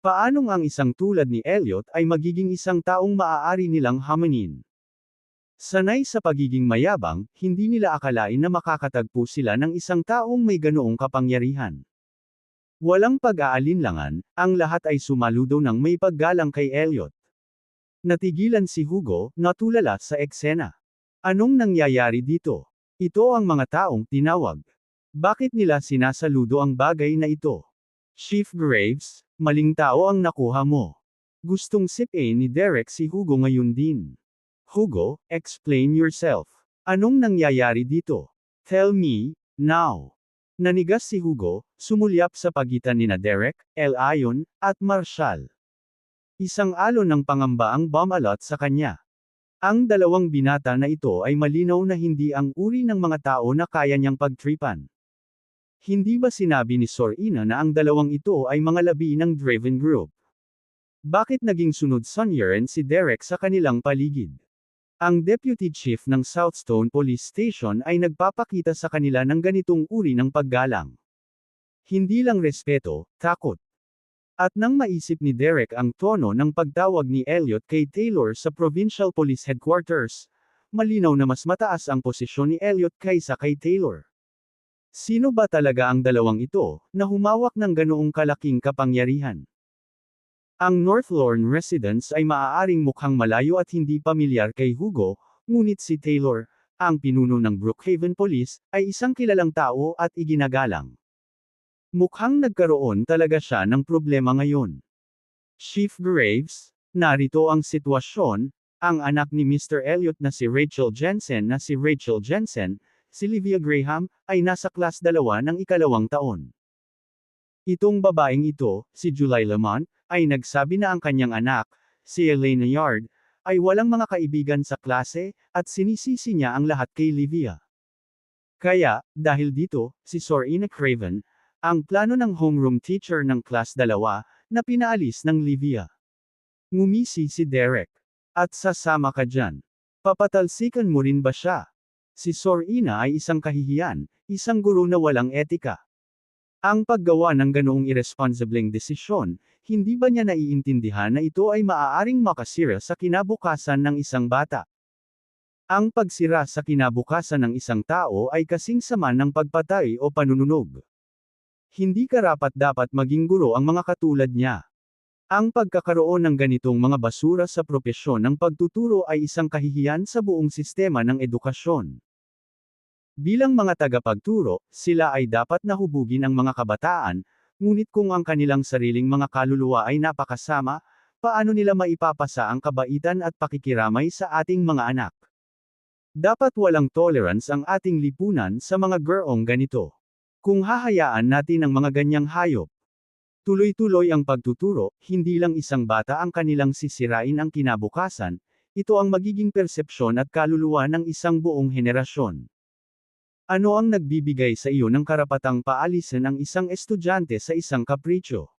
Paanong ang isang tulad ni Elliot ay magiging isang taong maaari nilang hamanin? Sanay sa pagiging mayabang, hindi nila akalain na makakatagpo sila ng isang taong may ganoong kapangyarihan. Walang pag-aalinlangan, ang lahat ay sumaludo ng may paggalang kay Elliot. Natigilan si Hugo, natulala sa eksena. Anong nangyayari dito? Ito ang mga taong tinawag. Bakit nila sinasaludo ang bagay na ito? Chief Graves, maling tao ang nakuha mo. Gustong sipin ni Derek si Hugo ngayon din. Hugo, explain yourself. Anong nangyayari dito? Tell me, now. Nanigas si Hugo, sumulyap sa pagitan nina Derek, Ayon, at Marshall. Isang alon ng pangamba ang bumalot sa kanya. Ang dalawang binata na ito ay malinaw na hindi ang uri ng mga tao na kaya niyang pagtripan. Hindi ba sinabi ni Sorina na ang dalawang ito ay mga labi ng Draven Group? Bakit naging sunod-sunyeran si Derek sa kanilang paligid? Ang Deputy Chief ng Southstone Police Station ay nagpapakita sa kanila ng ganitong uri ng paggalang. Hindi lang respeto, takot. At nang maisip ni Derek ang tono ng pagtawag ni Elliot kay Taylor sa Provincial Police Headquarters, malinaw na mas mataas ang posisyon ni Elliot kaysa kay Taylor. Sino ba talaga ang dalawang ito, na humawak ng ganoong kalaking kapangyarihan? Ang North Lorne Residence ay maaaring mukhang malayo at hindi pamilyar kay Hugo, ngunit si Taylor, ang pinuno ng Brookhaven Police, ay isang kilalang tao at iginagalang. Mukhang nagkaroon talaga siya ng problema ngayon. Chief Graves, narito ang sitwasyon, ang anak ni Mr. Elliot na si Rachel Jensen, si Livia Graham, ay nasa class 2 ng ikalawang taon. Itong babaeng ito, si July Lamont, ay nagsabi na ang kanyang anak, si Elena Yard, ay walang mga kaibigan sa klase, at sinisisi niya ang lahat kay Livia. Kaya, dahil dito, si Sorina Craven, ang plano ng homeroom teacher ng class 2, na pinaalis ng Livia. Ngumisi si Derek. At sasama ka dyan. Papatalsikan mo rin ba siya? Si Sorina ay isang kahihiyan, isang guro na walang etika. Ang paggawa ng ganoong irresponsibleng desisyon, hindi ba niya naiintindihan na ito ay maaaring makasira sa kinabukasan ng isang bata? Ang pagsira sa kinabukasan ng isang tao ay kasing sama ng pagpatay o panununog. Hindi karapat-dapat maging guro ang mga katulad niya. Ang pagkakaroon ng ganitong mga basura sa propesyon ng pagtuturo ay isang kahihiyan sa buong sistema ng edukasyon. Bilang mga tagapagturo, sila ay dapat na hubugin ang mga kabataan, ngunit kung ang kanilang sariling mga kaluluwa ay napakasama, paano nila maipapasa ang kabaitan at pakikiramay sa ating mga anak? Dapat walang tolerance ang ating lipunan sa mga gurong ganito. Kung hahayaan natin ang mga ganyang hayop, tuloy-tuloy ang pagtuturo, hindi lang isang bata ang kanilang sisirain ang kinabukasan, ito ang magiging persepsyon at kaluluwa ng isang buong henerasyon. Ano ang nagbibigay sa iyo ng karapatang paalisin ang isang estudyante sa isang kapritsyo?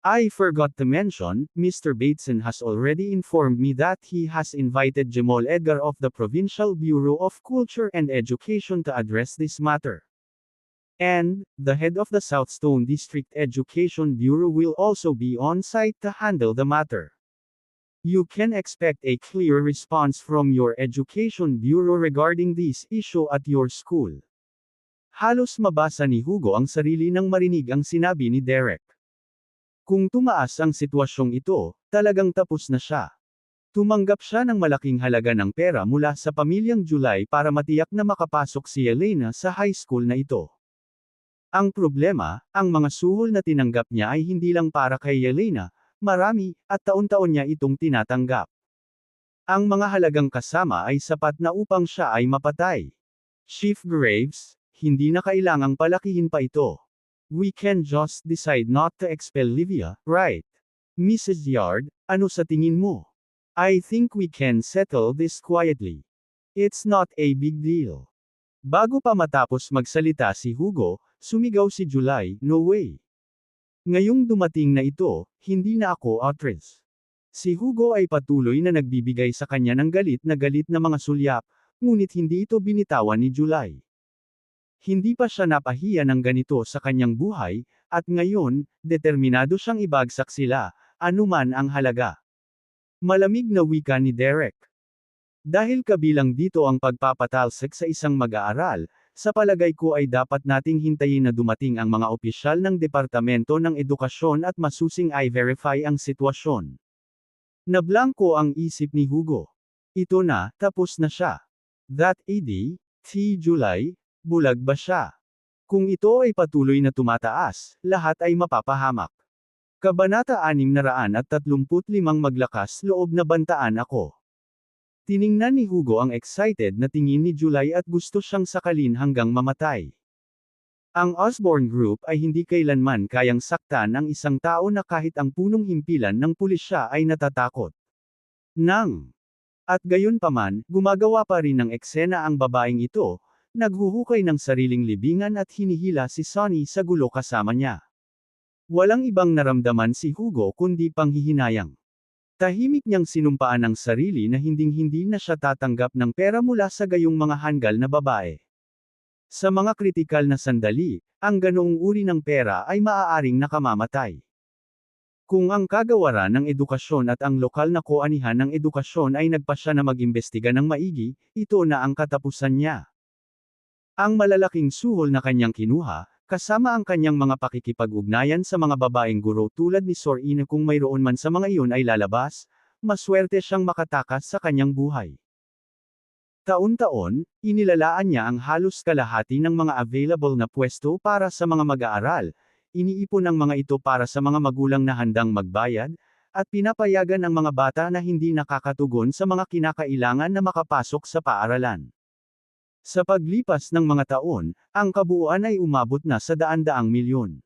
I forgot to mention, Mr. Bateson has already informed me that he has invited Jamal Edgar of the Provincial Bureau of Culture and Education to address this matter. And, the head of the Southstone District Education Bureau will also be on site to handle the matter. You can expect a clear response from your Education Bureau regarding this issue at your school. Halos mabasa ni Hugo ang sarili nang marinig ang sinabi ni Derek. Kung tumaas ang sitwasyong ito, talagang tapos na siya. Tumanggap siya ng malaking halaga ng pera mula sa pamilyang July para matiyak na makapasok si Elena sa high school na ito. Ang problema, ang mga suhol na tinanggap niya ay hindi lang para kay Elena, marami, at taon-taon niya itong tinatanggap. Ang mga halagang kasama ay sapat na upang siya ay mapatay. Chief Graves, hindi na kailangang palakihin pa ito. We can just decide not to expel Livia, right? Mrs. Yard, ano sa tingin mo? I think we can settle this quietly. It's not a big deal. Bago pa matapos magsalita si Hugo, sumigaw si July, no way. Ngayong dumating na ito, hindi na ako actress. Si Hugo ay patuloy na nagbibigay sa kanya ng galit na mga sulyap, ngunit hindi ito binitawan ni July. Hindi pa siya napahiya ng ganito sa kanyang buhay, at ngayon, determinado siyang ibagsak sila, anuman ang halaga. Malamig na wika ni Derek. Dahil kabilang dito ang pagpapatalsik sa isang mag-aaral, sa palagay ko ay dapat nating hintayin na dumating ang mga opisyal ng Departamento ng Edukasyon at masusing i-verify ang sitwasyon. Nablangko ang isip ni Hugo. Ito na, tapos na siya. That ED, T. July, bulag ba siya? Kung ito ay patuloy na tumataas, lahat ay mapapahamak. Kabanata 635 Maglakas loob na bantaan ako. Tiningnan ni Hugo ang excited na tingin ni July at gusto siyang sakalin hanggang mamatay. Ang Osborne Group ay hindi kailanman kayang saktan ang isang tao na kahit ang punong himpilan ng pulisya ay natatakot. At gayon paman, gumagawa pa rin ng eksena ang babaeng ito, naghuhukay ng sariling libingan at hinihila si Sonny sa gulo kasama niya. Walang ibang naramdaman si Hugo kundi panghihinayang. Tahimik niyang sinumpaan ang sarili na hinding-hindi na siya tatanggap ng pera mula sa gayong mga hanggal na babae. Sa mga kritikal na sandali, ang ganoong uri ng pera ay maaaring nakamamatay. Kung ang kagawaran ng edukasyon at ang lokal na koanihan ng edukasyon ay nagpasya na mag-imbestiga ng maigi, ito na ang katapusan niya. Ang malalaking suhol na kanyang kinuha, kasama ang kanyang mga pakikipag-ugnayan sa mga babaeng guro tulad ni Sor Ina kung mayroon man sa mga iyon ay lalabas, maswerte siyang makatakas sa kanyang buhay. Taon-taon, inilalaan niya ang halos kalahati ng mga available na pwesto para sa mga mag-aaral, iniipon ang mga ito para sa mga magulang na handang magbayad, at pinapayagan ang mga bata na hindi nakakatugon sa mga kinakailangan na makapasok sa paaralan. Sa paglipas ng mga taon, ang kabuuan ay umabot na sa daan-daang milyon.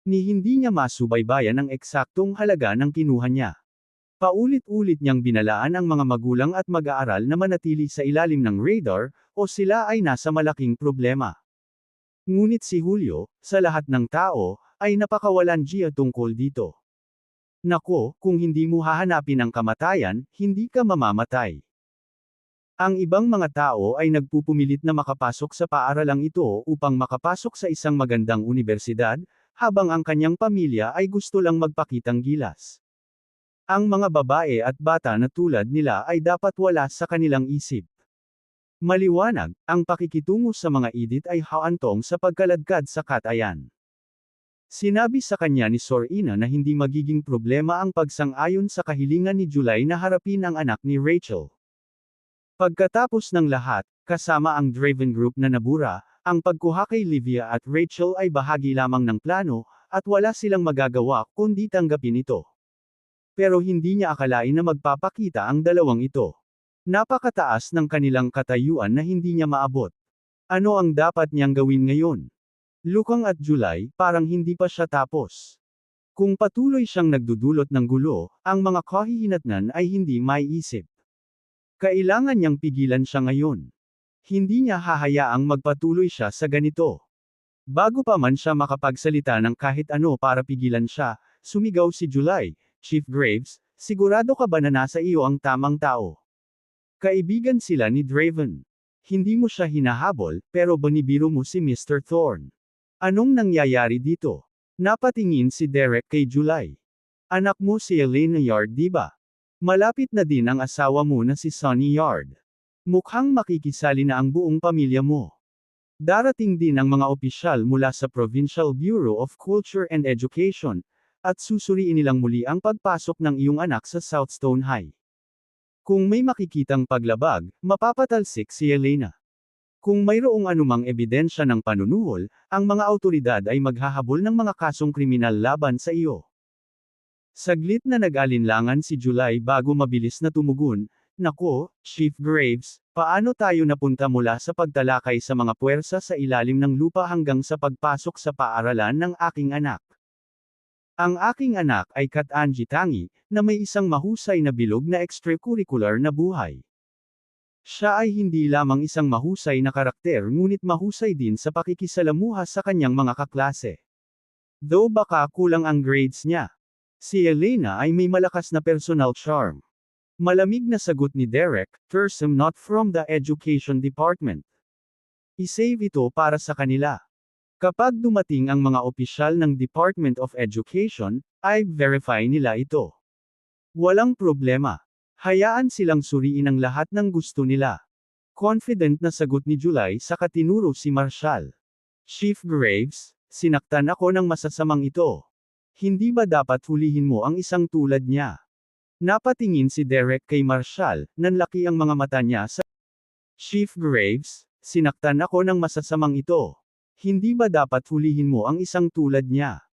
Ni hindi niya masubaybayan ang eksaktong halaga ng kinuha niya. Paulit-ulit niyang binalaan ang mga magulang at mag-aaral na manatili sa ilalim ng radar, o sila ay nasa malaking problema. Ngunit si Julio, sa lahat ng tao, ay napakawalan siya tungkol dito. Nako, kung hindi mo hahanapin ang kamatayan, hindi ka mamamatay. Ang ibang mga tao ay nagpupumilit na makapasok sa paaralang ito upang makapasok sa isang magandang unibersidad, habang ang kanyang pamilya ay gusto lang magpakitang gilas. Ang mga babae at bata na tulad nila ay dapat wala sa kanilang isip. Maliwanag, ang pakikitungo sa mga edit ay haantong sa pagkaladkad sa katayan. Sinabi sa kanya ni Sor Ina na hindi magiging problema ang pagsang-ayon sa kahilingan ni July na harapin ang anak ni Rachel. Pagkatapos ng lahat, kasama ang Draven Group na nabura, ang pagkuha kay Livia at Rachel ay bahagi lamang ng plano, at wala silang magagawa kundi tanggapin ito. Pero hindi niya akalain na magpapakita ang dalawang ito. Napakataas ng kanilang katayuan na hindi niya maabot. Ano ang dapat niyang gawin ngayon? Lukang at July, parang hindi pa siya tapos. Kung patuloy siyang nagdudulot ng gulo, ang mga kahihinatnan ay hindi maiisip. Kailangan niyang pigilan siya ngayon. Hindi niya hahayaang magpatuloy siya sa ganito. Bago pa man siya makapagsalita ng kahit ano para pigilan siya, sumigaw si July, "Chief Graves, sigurado ka ba na nasa iyo ang tamang tao?" Kaibigan sila ni Draven. Hindi mo siya hinahabol, pero binibiro mo si Mr. Thorne. Anong nangyayari dito? Napatingin si Derek kay July. Anak mo si Elena Yard, di ba? Malapit na din ang asawa mo na si Sonny Yard. Mukhang makikisali na ang buong pamilya mo. Darating din ang mga opisyal mula sa Provincial Bureau of Culture and Education, at susuriin nilang muli ang pagpasok ng iyong anak sa Southstone High. Kung may makikitang paglabag, mapapatalsik si Elena. Kung mayroong anumang ebidensya ng panunuhol, ang mga awtoridad ay maghahabol ng mga kasong kriminal laban sa iyo. Saglit na nag-alinlangan si July bago mabilis na tumugon, "Nako, Chief Graves, paano tayo napunta mula sa pagtalakay sa mga puwersa sa ilalim ng lupa hanggang sa pagpasok sa paaralan ng aking anak? Ang aking anak ay Kat-Angie Tangi, na may isang mahusay na bilog na extracurricular na buhay. Siya ay hindi lamang isang mahusay na karakter ngunit mahusay din sa pakikisalamuha sa kanyang mga kaklase. Though baka kulang ang grades niya. Si Elena ay may malakas na personal charm." Malamig na sagot ni Derek, "Fearsome not from the Education Department. I-save ito para sa kanila. Kapag dumating ang mga opisyal ng Department of Education, ay verify nila ito. Walang problema. Hayaan silang suriin ang lahat ng gusto nila." Confident na sagot ni July sa katinuro si Marshall. "Chief Graves, sinaktan ako ng masasamang ito. Hindi ba dapat hulihin mo ang isang tulad niya?" Napatingin si Derek kay Marshall, nanlaki ang mga mata niya sa "Chief Graves, sinaktan ako ng masasamang ito. Hindi ba dapat hulihin mo ang isang tulad niya?"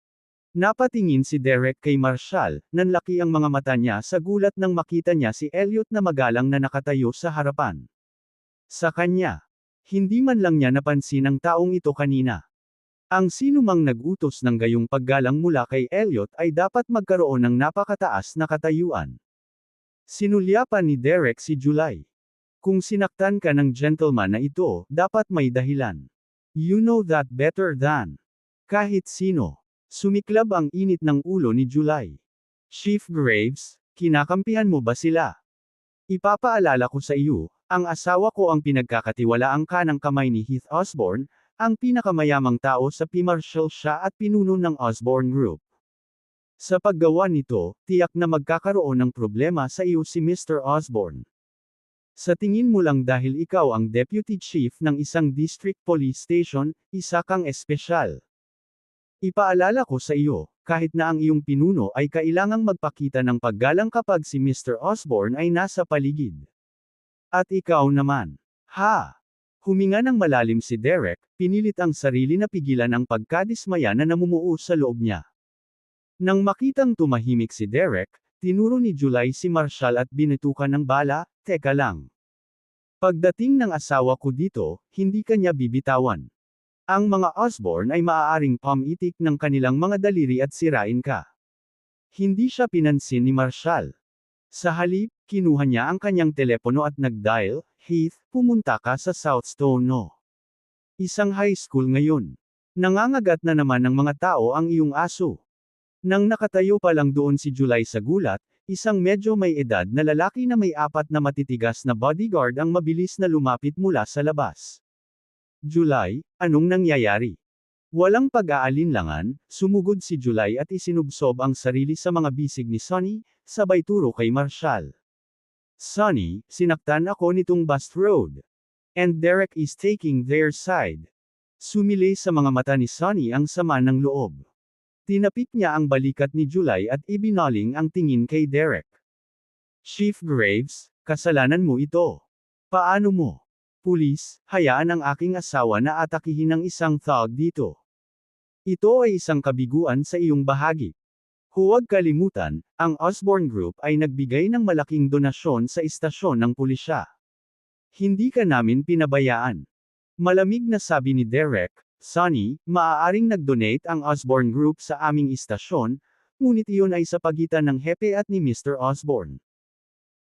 Napatingin si Derek kay Marshall, nanlaki ang mga mata niya sa gulat nang makita niya si Elliot na magalang na nakatayo sa harapan. Sa kanya, hindi man lang niya napansin ang taong ito kanina. Ang sinumang nag-utos ng gayong paggalang mula kay Elliot ay dapat magkaroon ng napakataas na katayuan. Sinulyapan ni Derek si July. "Kung sinaktan ka ng gentleman na ito, dapat may dahilan. You know that better than kahit sino." Sumiklab ang init ng ulo ni July. "Chief Graves, kinakampihan mo ba sila? Ipapaalala ko sa iyo, ang asawa ko ang pinagkakatiwalaang kanang kamay ni Heath Osborne, ang pinakamayamang tao sa P-Marshal siya at pinuno ng Osborne Group. Sa paggawa nito, tiyak na magkakaroon ng problema sa iyo si Mr. Osborne. Sa tingin mo lang dahil ikaw ang deputy chief ng isang district police station, isa kang espesyal. Ipaalala ko sa iyo, kahit na ang iyong pinuno ay kailangang magpakita ng paggalang kapag si Mr. Osborne ay nasa paligid. At ikaw naman. Ha!" Huminga ng malalim si Derek, pinilit ang sarili na pigilan ang pagkadismaya na namumuo sa loob niya. Nang makitang tumahimik si Derek, tinuro ni July si Marshall at binitukan ng bala, "Teka lang. Pagdating ng asawa ko dito, hindi kanya bibitawan. Ang mga Osborne ay maaaring pamitik ng kanilang mga daliri at sirain ka." Hindi siya pinansin ni Marshall. Sa halip, kinuha niya ang kanyang telepono at nag-dial, "Heath, pumunta ka sa Southstone No. Isang high school ngayon. Nangangagat na naman ng mga tao ang iyong aso." Nang nakatayo pa lang doon si July sa gulat, isang medyo may edad na lalaki na may 4 na matitigas na bodyguard ang mabilis na lumapit mula sa labas. "July, anong nangyayari?" Walang pag-aalinlangan, sumugod si July at isinubsob ang sarili sa mga bisig ni Sonny, sabay turo kay Marshall. "Sonny, sinaktan ako nitong Bust Road. And Derek is taking their side." Sumilay sa mga mata ni Sonny ang sama ng loob. Tinapik niya ang balikat ni July at ibinaling ang tingin kay Derek. Chief Graves, kasalanan mo ito. Paano mo? Pulis, hayaan ang aking asawa na atakihin ng isang thug dito. Ito ay isang kabiguan sa iyong bahagi. Huwag kalimutan, ang Osborne Group ay nagbigay ng malaking donasyon sa istasyon ng pulisya. Hindi ka namin pinabayaan. Malamig na sabi ni Derek, Sonny, maaaring nag-donate ang Osborne Group sa aming istasyon, ngunit iyon ay sa pagitan ng hepe at ni Mr. Osborne.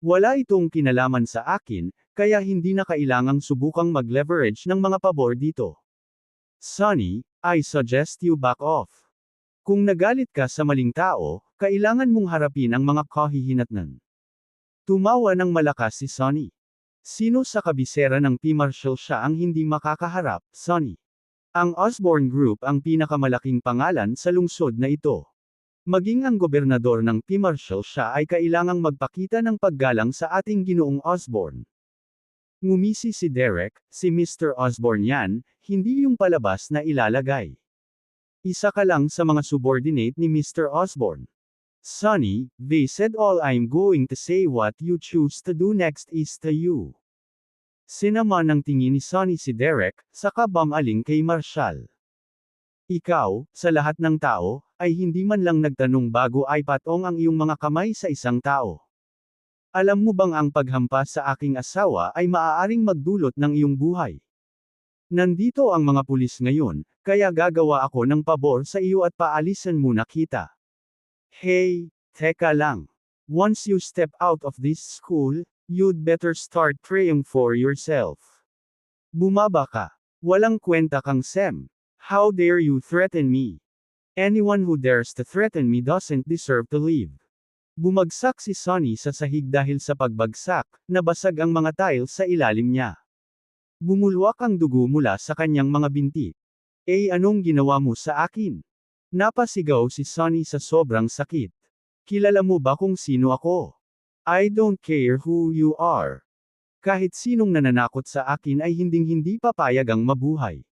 Wala itong kinalaman sa akin, kaya hindi na kailangang subukang mag-leverage ng mga pabor dito. Sonny, I suggest you back off. Kung nagalit ka sa maling tao, kailangan mong harapin ang mga kahihinatnan. Tumawa ng malakas si Sonny. Sino sa kabisera ng P-Marshal siya ang hindi makakaharap, Sonny? Ang Osborne Group ang pinakamalaking pangalan sa lungsod na ito. Maging ang gobernador ng P-Marshal siya ay kailangang magpakita ng paggalang sa ating Ginoong Osborne. Ngumisi si Derek, si Mr. Osborne yan, hindi yung palabas na ilalagay. Isa ka lang sa mga subordinate ni Mr. Osborne. Sonny, they said all I'm going to say what you choose to do next is to you. Sinama ng tingin ni Sonny si Derek, saka bumaling kay Marshall. Ikaw, sa lahat ng tao, ay hindi man lang nagtanong bago ay patong ang iyong mga kamay sa isang tao. Alam mo bang ang paghampas sa aking asawa ay maaaring magdulot ng iyong buhay? Nandito ang mga pulis ngayon, kaya gagawa ako ng pabor sa iyo at paalisan muna kita. Hey, teka lang. Once you step out of this school, you'd better start praying for yourself. Bumaba ka. Walang kwenta kang Sem. How dare you threaten me? Anyone who dares to threaten me doesn't deserve to live. Bumagsak si Sonny sa sahig dahil sa pagbagsak, nabasag ang mga tiles sa ilalim niya. Bumulwak ang dugo mula sa kanyang mga binti. Anong ginawa mo sa akin? Napasigaw si Sonny sa sobrang sakit. Kilala mo ba kung sino ako? I don't care who you are. Kahit sinong nananakot sa akin ay hinding-hindi papayag ang mabuhay.